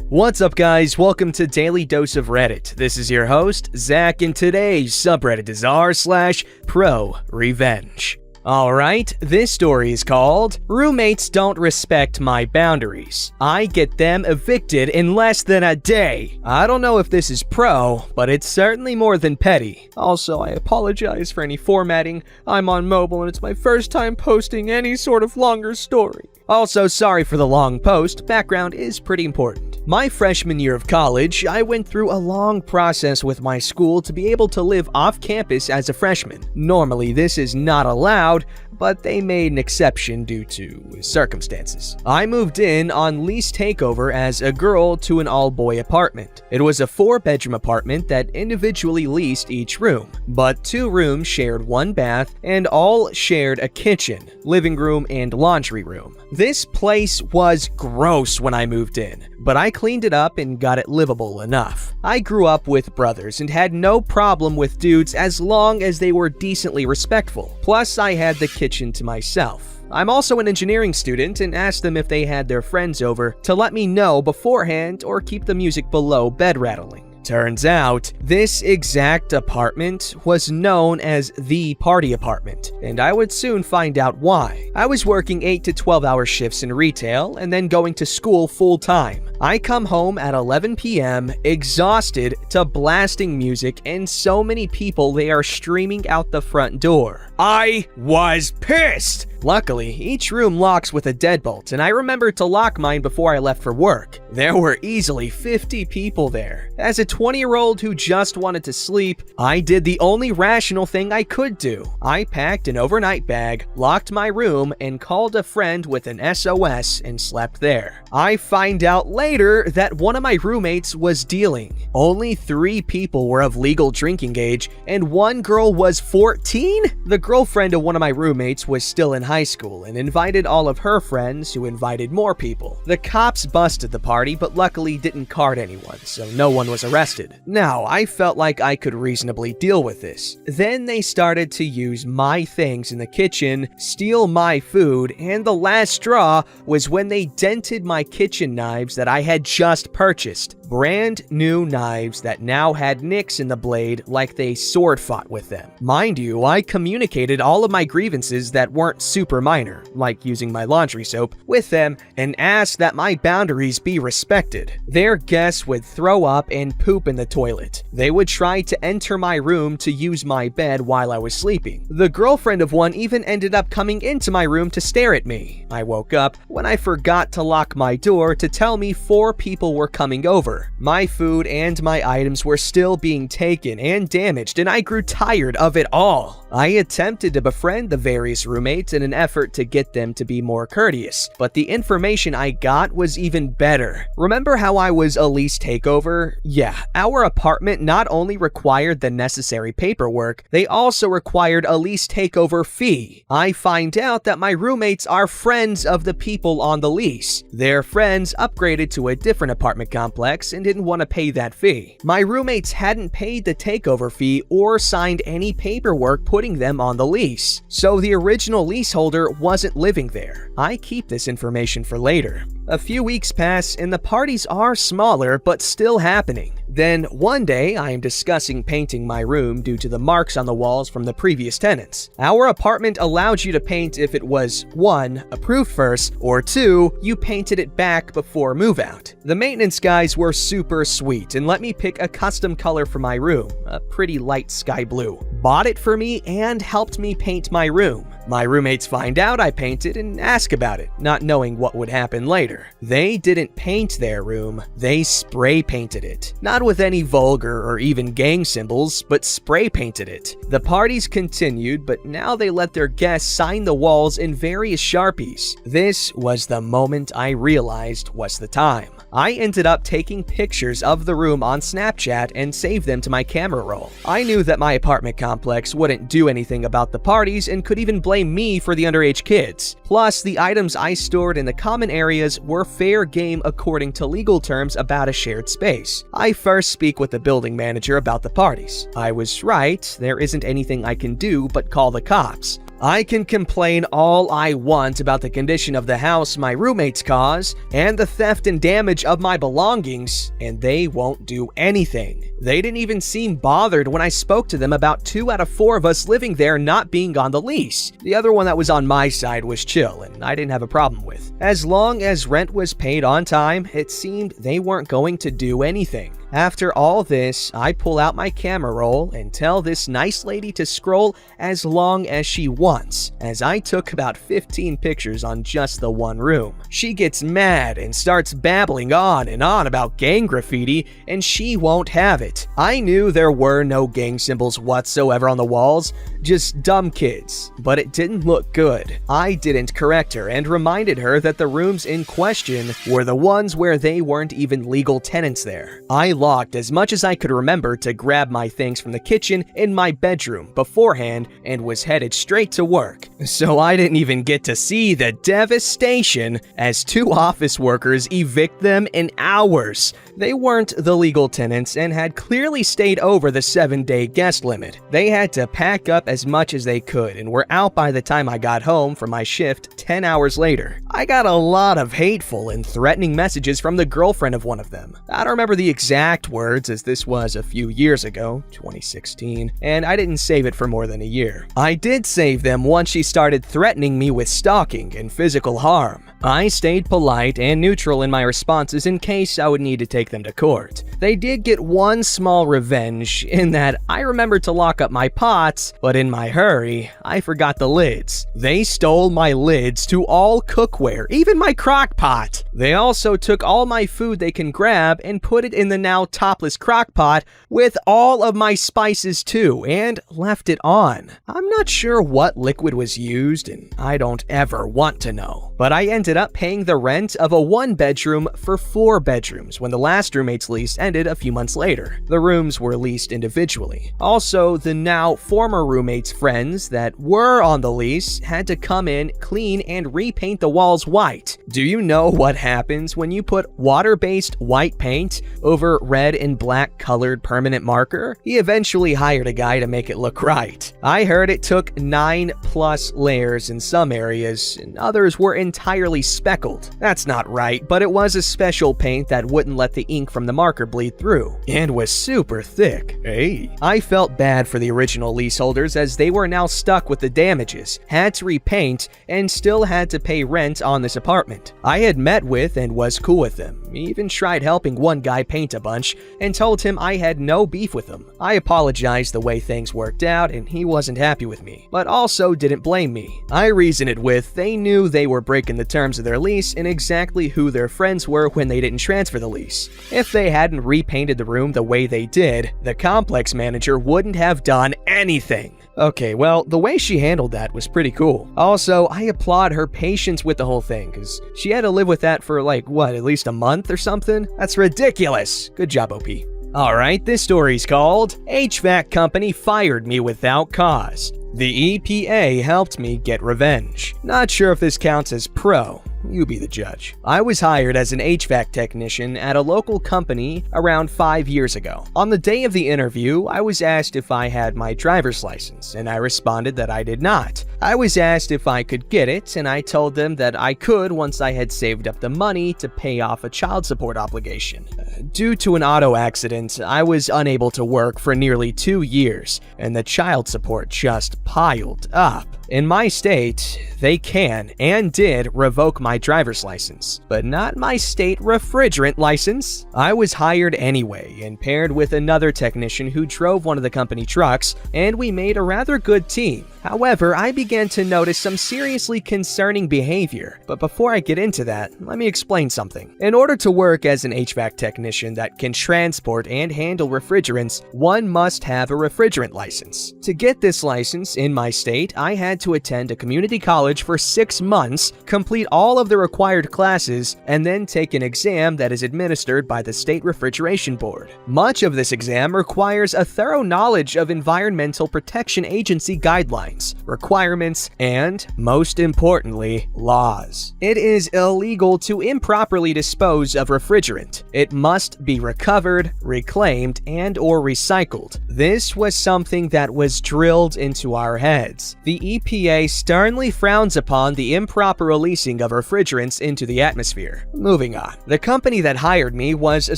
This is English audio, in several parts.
What's up, guys? Welcome to Daily Dose of Reddit. This is your host, Zach, and today's subreddit is r/ProRevenge. Alright, this story is called Roommates Don't Respect My Boundaries. I Get Them Evicted in Less Than a Day. I don't know if this is pro, but it's certainly more than petty. Also, I apologize for any formatting. I'm on mobile and it's my first time posting any sort of longer story. Also, sorry for the long post, background is pretty important. My freshman year of college, I went through a long process with my school to be able to live off campus as a freshman. Normally, this is not allowed, but they made an exception due to circumstances. I moved in on lease takeover as a girl to an all-boy apartment. It was a 4-bedroom apartment that individually leased each room, but 2 rooms shared 1 bath and all shared a kitchen, living room, and laundry room. This place was gross when I moved in, but I cleaned it up and got it livable enough. I grew up with brothers and had no problem with dudes as long as they were decently respectful. Plus, I had the kitchen to myself. I'm also an engineering student and asked them if they had their friends over to let me know beforehand or keep the music below bed rattling. Turns out, this exact apartment was known as the party apartment, and I would soon find out why. I was working 8 to 12-hour shifts in retail and then going to school full-time. I come home at 11 p.m. exhausted to blasting music and so many people they are streaming out the front door. I was pissed! Luckily, each room locks with a deadbolt, and I remembered to lock mine before I left for work. There were easily 50 people there. As a 20-year-old who just wanted to sleep, I did the only rational thing I could do. I packed an overnight bag, locked my room, and called a friend with an SOS and slept there. I find out later that one of my roommates was dealing. Only 3 people were of legal drinking age, and 1 girl was 14? The girlfriend of one of my roommates was still in high school and invited all of her friends, who invited more people. The cops busted the party, but luckily didn't card anyone, so no one was arrested. Now, I felt like I could reasonably deal with this. Then they started to use my things in the kitchen, steal my food, and the last straw was when they dented my kitchen knives that I had just purchased. Brand new knives that now had nicks in the blade like they sword fought with them. Mind you, I communicated all of my grievances that weren't super minor, like using my laundry soap, with them and asked that my boundaries be respected. Their guests would throw up and poop in the toilet. They would try to enter my room to use my bed while I was sleeping. The girlfriend of one even ended up coming into my room to stare at me. I woke up when I forgot to lock my door to tell me 4 people were coming over. My food and my items were still being taken and damaged, and I grew tired of it all. I attempted to befriend the various roommates in an effort to get them to be more courteous, but the information I got was even better. Remember how I was a lease takeover? Yeah, our apartment not only required the necessary paperwork, they also required a lease takeover fee. I find out that my roommates are friends of the people on the lease. Their friends upgraded to a different apartment complex and didn't want to pay that fee. My roommates hadn't paid the takeover fee or signed any paperwork putting them on the lease, so the original leaseholder wasn't living there. I keep this information for later. A few weeks pass and the parties are smaller but still happening. Then one day I am discussing painting my room due to the marks on the walls from the previous tenants. Our apartment allowed you to paint if it was 1, approved first, or 2, you painted it back before move out. The maintenance guys were super sweet and let me pick a custom color for my room, a pretty light sky blue. Bought it for me and helped me paint my room. My roommates find out I painted and ask about it, not knowing what would happen later. They didn't paint their room, they spray painted it. Not with any vulgar or even gang symbols, but spray painted it. The parties continued, but now they let their guests sign the walls in various Sharpies. This was the moment I realized was the time. I ended up taking pictures of the room on Snapchat and saved them to my camera roll. I knew that my apartment complex wouldn't do anything about the parties and could even blame me for the underage kids. Plus, the items I stored in the common areas were fair game according to legal terms about a shared space. I first speak with the building manager about the parties. I was right, there isn't anything I can do but call the cops. I can complain all I want about the condition of the house my roommates cause and the theft and damage of my belongings, and they won't do anything. They didn't even seem bothered when I spoke to them about 2 out of 4 of us living there not being on the lease. The other one that was on my side was chill, and I didn't have a problem with. As long as rent was paid on time, it seemed they weren't going to do anything. After all this, I pull out my camera roll and tell this nice lady to scroll as long as she wants, as I took about 15 pictures on just the one room. She gets mad and starts babbling on and on about gang graffiti, and she won't have it. I knew there were no gang symbols whatsoever on the walls, just dumb kids, but it didn't look good. I didn't correct her and reminded her that the rooms in question were the ones where they weren't even legal tenants there. I locked as much as I could remember to grab my things from the kitchen in my bedroom beforehand and was headed straight to work. So I didn't even get to see the devastation as 2 office workers evict them in hours. They weren't the legal tenants and had clearly stayed over the 7-day guest limit. They had to pack up as much as they could and were out by the time I got home from my shift 10 hours later. I got a lot of hateful and threatening messages from the girlfriend of one of them. I don't remember the exact words as this was a few years ago, 2016, and I didn't save it for more than a year. I did save them once she started threatening me with stalking and physical harm. I stayed polite and neutral in my responses in case I would need to take them to court. They did get one small revenge in that I remembered to lock up my pots, but in my hurry, I forgot the lids. They stole my lids to all cookware, even my crock pot. They also took all my food they can grab and put it in the now topless crock pot with all of my spices too, and left it on. I'm not sure what liquid was used, and I don't ever want to know. But I ended up paying the rent of a 1-bedroom for 4 bedrooms when the last roommate's lease ended a few months later. The rooms were leased individually. Also, the now former roommate's friends that were on the lease had to come in, clean, and repaint the walls white. Do you know what happens when you put water-based white paint over red and black colored permanent marker? He eventually hired a guy to make it look right. I heard it took 9+ layers in some areas, and others were entirely speckled. That's not right, but it was a special paint that wouldn't let the ink from the marker bleed through, and was super thick. Hey. I felt bad for the original leaseholders as they were now stuck with the damages, had to repaint, and still had to pay rent on this apartment. I had met with and was cool with them, even tried helping one guy paint a bunch, and told him I had no beef with him. I apologized the way things worked out and he wasn't happy with me, but also didn't blame me. I reasoned it with they knew they were breaking the terms of their lease and exactly who their friends were when they didn't transfer the lease. If they hadn't repainted the room the way they did, the complex manager wouldn't have done anything. Okay, well, the way she handled that was pretty cool. Also, I applaud her patience with the whole thing, because she had to live with that for like, what, at least a month or something? That's ridiculous. Good job, OP. Alright, this story's called HVAC Company Fired Me Without Cause. The EPA helped me get revenge. Not sure if this counts as pro. You be the judge. I was hired as an HVAC technician at a local company around 5 years ago. On the day of the interview, I was asked if I had my driver's license, and I responded that I did not. I was asked if I could get it, and I told them that I could once I had saved up the money to pay off a child support obligation. Due to an auto accident, I was unable to work for nearly 2 years, and the child support just piled up. In my state, they can and did revoke my driver's license, but not my state refrigerant license. I was hired anyway and paired with another technician who drove one of the company trucks, and we made a rather good team. However, I began to notice some seriously concerning behavior, but before I get into that, let me explain something. In order to work as an HVAC technician that can transport and handle refrigerants, one must have a refrigerant license. To get this license in my state, I had to attend a community college for 6 months, complete all of the required classes, and then take an exam that is administered by the State Refrigeration Board. Much of this exam requires a thorough knowledge of Environmental Protection Agency guidelines, requirements, and, most importantly, laws. It is illegal to improperly dispose of refrigerant. It must be recovered, reclaimed, and/or recycled. This was something that was drilled into our heads. The EPA sternly frowns upon the improper releasing of refrigerants into the atmosphere. Moving on. The company that hired me was a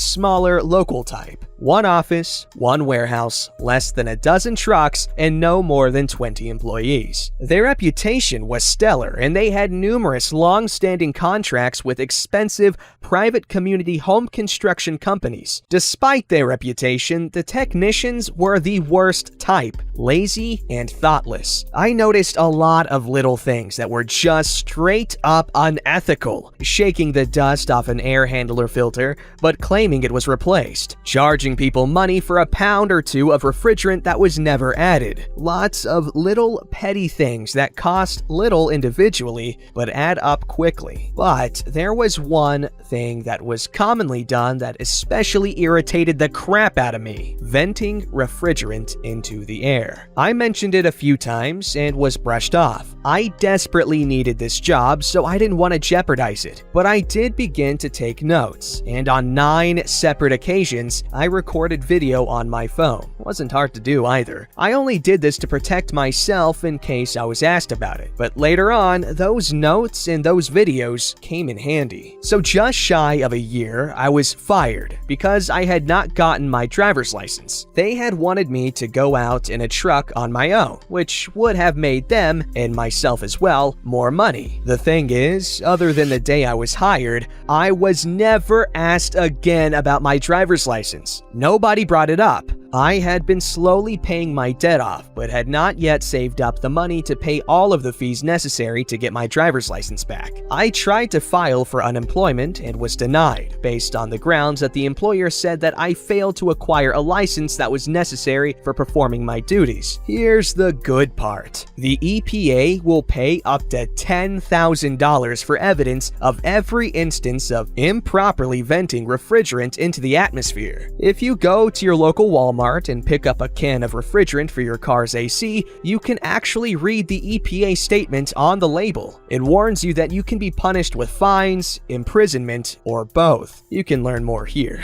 smaller, local type. One office, one warehouse, less than a dozen trucks, and no more than 20 employees. Their reputation was stellar, and they had numerous long-standing contracts with expensive, private community home construction companies. Despite their reputation, the technicians were the worst type, lazy and thoughtless. I noticed a lot of little things that were just straight up unethical. Shaking the dust off an air handler filter, but claiming it was replaced. Charging people money for a pound or two of refrigerant that was never added. Lots of little petty things that cost little individually, but add up quickly. But there was one thing that was commonly done that especially irritated the crap out of me: venting refrigerant into the air. I mentioned it a few times and was brushed off. I desperately needed this job, so I didn't want to jeopardize it. But I did begin to take notes, and on 9 separate occasions, I recorded video on my phone. Wasn't hard to do either. I only did this to protect myself in case I was asked about it. But later on, those notes and those videos came in handy. So just shy of a year, I was fired because I had not gotten my driver's license. They had wanted me to go out in a truck on my own, which would have made them, and myself as well, more money. The thing is, other than the day I was hired, I was never asked again about my driver's license. Nobody brought it up. I had been slowly paying my debt off, but had not yet saved up the money to pay all of the fees necessary to get my driver's license back. I tried to file for unemployment and was denied, based on the grounds that the employer said that I failed to acquire a license that was necessary for performing my duties. Here's the good part. The EPA will pay up to $10,000 for evidence of every instance of improperly venting refrigerant into the atmosphere. If you go to your local Walmart and pick up a can of refrigerant for your car's AC, you can actually read the EPA statement on the label. It warns you that you can be punished with fines, imprisonment, or both. You can learn more here.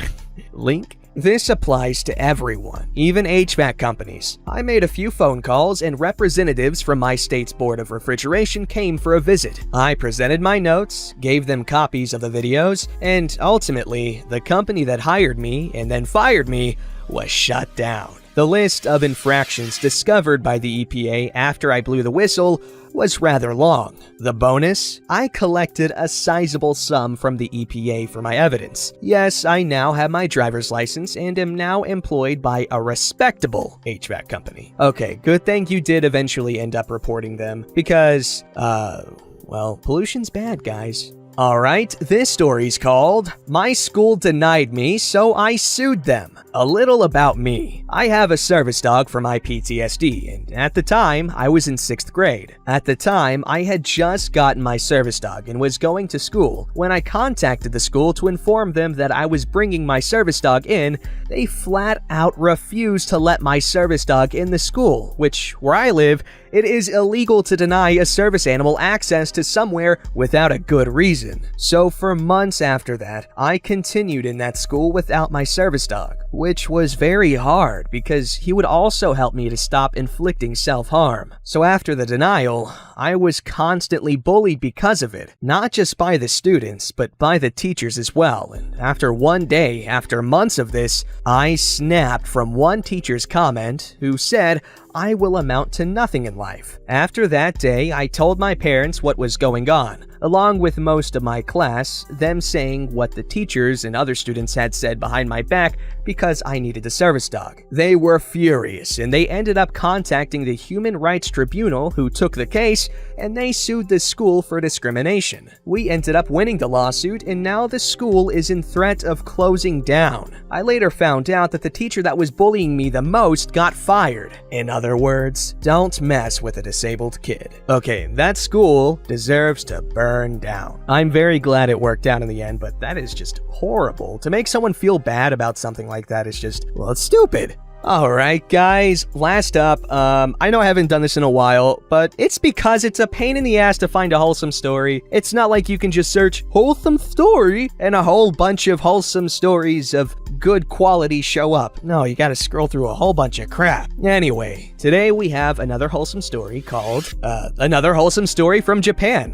Link. This applies to everyone, even HVAC companies. I made a few phone calls and representatives from my state's Board of Refrigeration came for a visit. I presented my notes, gave them copies of the videos, and ultimately, the company that hired me and then fired me was shut down. The list of infractions discovered by the EPA after I blew the whistle was rather long. The bonus? I collected a sizable sum from the EPA for my evidence. Yes, I now have my driver's license and am now employed by a respectable HVAC company. Okay, good thing you did eventually end up reporting them because, well, pollution's bad, guys. Alright, this story's called My School Denied Me, So I Sued Them. A little about me. I have a service dog for my PTSD, and at the time, I was in 6th grade. At the time, I had just gotten my service dog and was going to school. When I contacted the school to inform them that I was bringing my service dog in, they flat out refused to let my service dog in the school, which, where I live, it is illegal to deny a service animal access to somewhere without a good reason. So for months after that, I continued in that school without my service dog, which was very hard because he would also help me to stop inflicting self-harm. So after the denial, I was constantly bullied because of it, not just by the students, but by the teachers as well. And after one day, after months of this, I snapped from one teacher's comment who said, "I will amount to nothing in life." After that day, I told my parents what was going on, along with most of my class, them saying what the teachers and other students had said behind my back because I needed a service dog. They were furious, and they ended up contacting the Human Rights Tribunal, who took the case, and they sued the school for discrimination. We ended up winning the lawsuit, and now the school is in threat of closing down. I later found out that the teacher that was bullying me the most got fired. In other words, don't mess with a disabled kid. Okay, that school deserves to burn down. I'm very glad it worked out in the end, but that is just horrible. To make someone feel bad about something like that is just, well, it's stupid. Alright guys, last up, I know I haven't done this in a while, but it's because it's a pain in the ass to find a wholesome story. It's not like you can just search wholesome story and a whole bunch of wholesome stories of good quality show up. No, you gotta scroll through a whole bunch of crap. Anyway, today we have another wholesome story called, another wholesome story from Japan.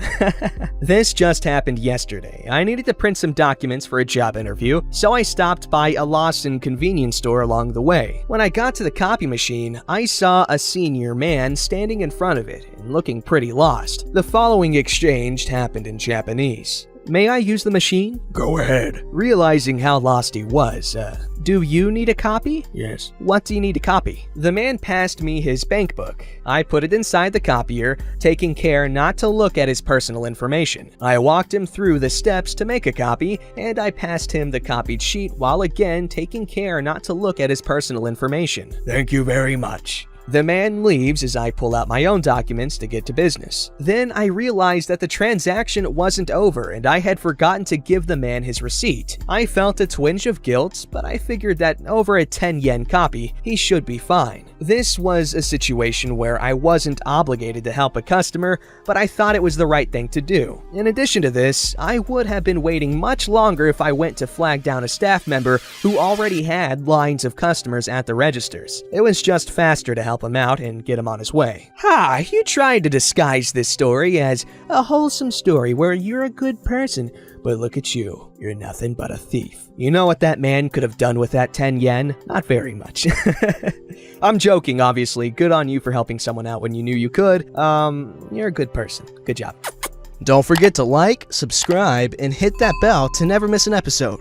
This just happened yesterday. I needed to print some documents for a job interview, so I stopped by a Lawson convenience store along the way. When I got to the copy machine, I saw a senior man standing in front of it and looking pretty lost. The following exchange happened in Japanese. "May I use the machine?" Go ahead. Realizing how lost he was, "Do you need a copy?" Yes. "What do you need to copy?" The man passed me his bank book. I put it inside the copier, taking care not to look at his personal information. I walked him through the steps to make a copy, and I passed him the copied sheet while again taking care not to look at his personal information. Thank you very much. The man leaves as I pull out my own documents to get to business. Then I realized that the transaction wasn't over and I had forgotten to give the man his receipt. I felt a twinge of guilt, but I figured that over a 10 yen copy, he should be fine. This was a situation where I wasn't obligated to help a customer, but I thought it was the right thing to do. In addition to this, I would have been waiting much longer if I went to flag down a staff member who already had lines of customers at the registers. It was just faster to help him out and get him on his way. "Ha, you tried to disguise this story as a wholesome story where you're a good person, but look at you, you're nothing but a thief." You know what that man could have done with that 10 yen? Not very much. I'm joking, obviously. Good on you for helping someone out when you knew you could. You're a good person. Good job. Don't forget to like, subscribe, and hit that bell to never miss an episode.